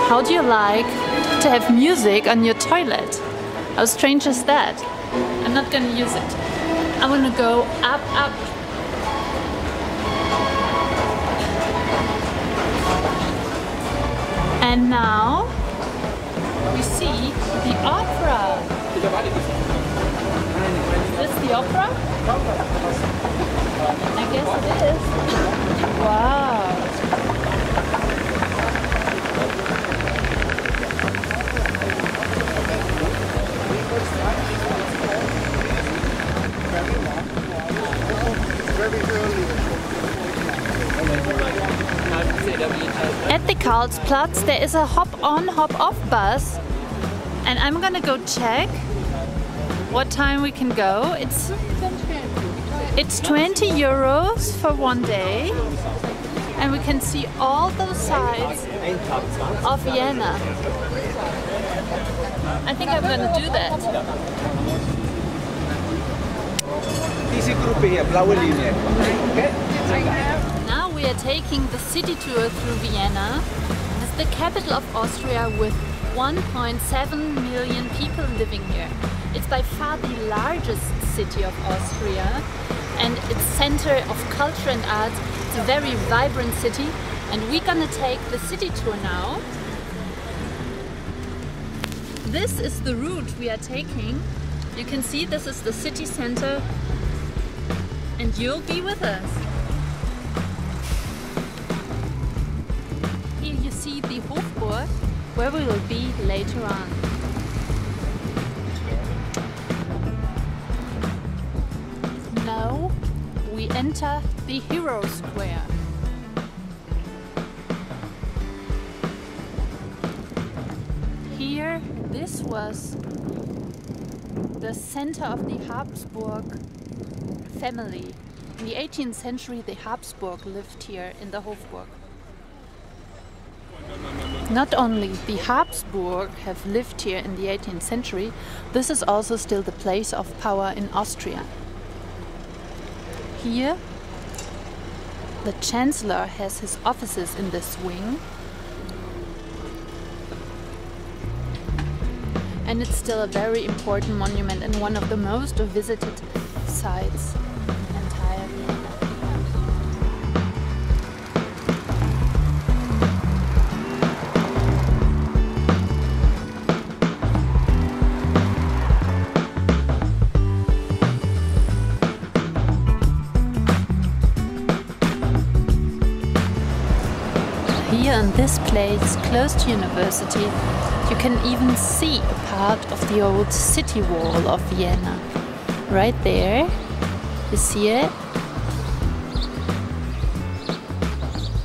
How do you like to have music on your toilet? How strange is that? I'm not gonna use it. I wanna go up, up. And now we see the opera. Is this the opera? I guess it is. Wow. At the Karlsplatz there is a hop-on, hop-off bus, and I'm gonna go check what time we can go. It's 20 euros for one day, and we can see all those sides of Vienna. I think I'm gonna do that. Diese Gruppe hier, blaue Linie. Now we are taking the city tour through Vienna. It's the capital of Austria with 1.7 million people living here. It's by far the largest city of Austria, and it's center of culture and arts. It's a very vibrant city, and we're gonna take the city tour now. This is the route we are taking. You can see this is the city center, and you'll be with us. Here you see the Hofburg, where we will be later on. Now we enter the Hero Square. Here, this was the center of the Habsburg family. In the 18th century, the Habsburg lived here in the Hofburg. Not only the Habsburg have lived here in the 18th century, this is also still the place of power in Austria. Here, the Chancellor has his offices in this wing, and it's still a very important monument and one of the most visited sites in entire Vienna. Here in this place, close to university, you can even see a part of the old city wall of Vienna. Right there, you see it?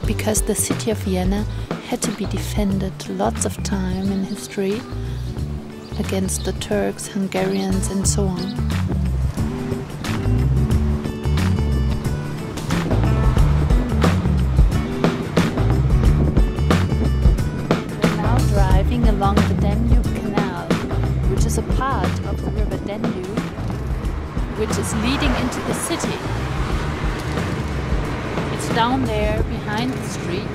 Because the city of Vienna had to be defended lots of time in history against the Turks, Hungarians and so on. Along the Danube Canal, which is a part of the river Danube, which is leading into the city. It's down there behind the street.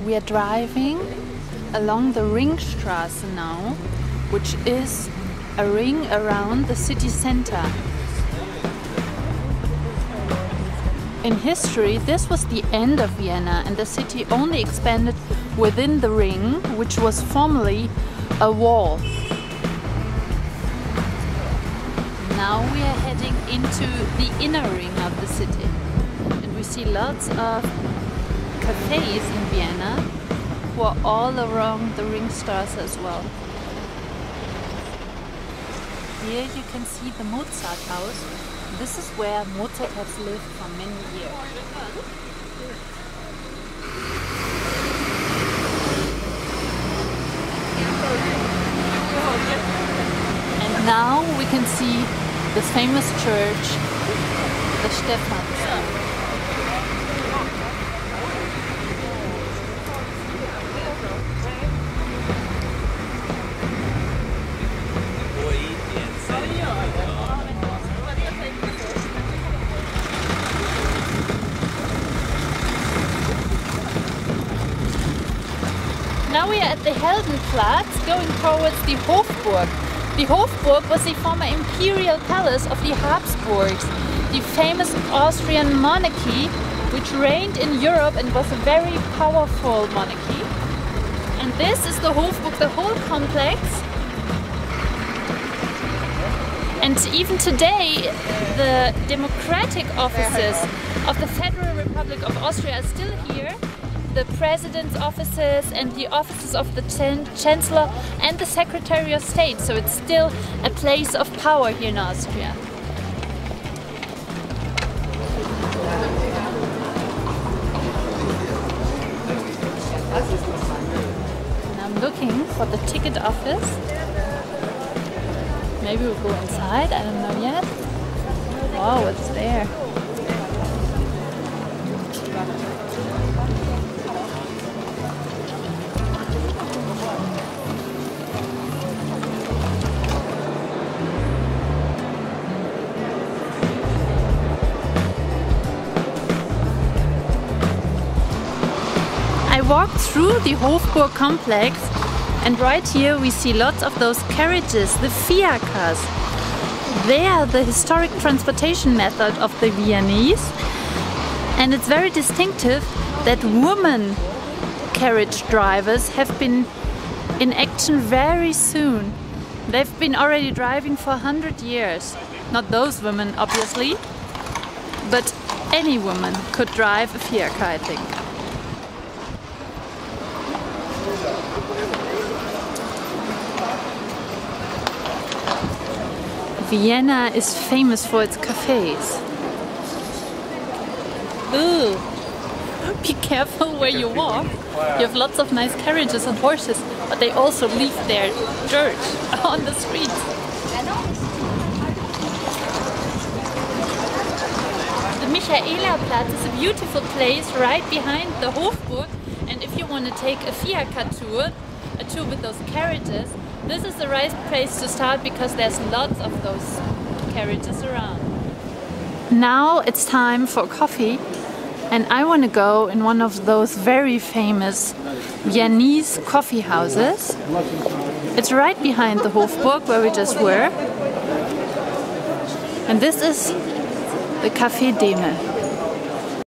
We are driving along the Ringstraße now, which is a ring around the city center. In history, this was the end of Vienna, and the city only expanded within the ring, which was formerly a wall. Now we are heading into the inner ring of the city, and we see lots of cafes in Vienna who are all around the Ringstraße as well. Here you can see the Mozart house. This is where Mozart has lived for many years. And now we can see this famous church, the Stephansdom. Now we are at the Heldenplatz, going towards the Hofburg. The Hofburg was the former imperial palace of the Habsburgs, the famous Austrian monarchy which reigned in Europe and was a very powerful monarchy. And this is the Hofburg, the whole complex. And even today, the democratic offices of the Federal Republic of Austria are still here. The President's offices and the offices of the Chancellor and the Secretary of State. So it's still a place of power here in Austria. And I'm looking for the ticket office. Maybe we'll go inside, I don't know yet. Wow, what's there? I walked through the Hofburg complex, and right here we see lots of those carriages, the fiacres. They are the historic transportation method of the Viennese, and it's very distinctive that women carriage drivers have been in action very soon. They've been already driving for 100 years. Not those women, obviously, but any woman could drive a fiacre, I think. Vienna is famous for its cafes. Ooh. Be careful where you walk. You have lots of nice carriages and horses, but they also leave their dirt on the streets. The Michaelerplatz is a beautiful place right behind the Hofburg, and if you want to take a fiacre tour, a tour with those carriages, this is the right place to start because there's lots of those carriages around. Now it's time for coffee, and I want to go in one of those very famous Viennese coffee houses. It's right behind the Hofburg where we just were. And this is the Café Deme.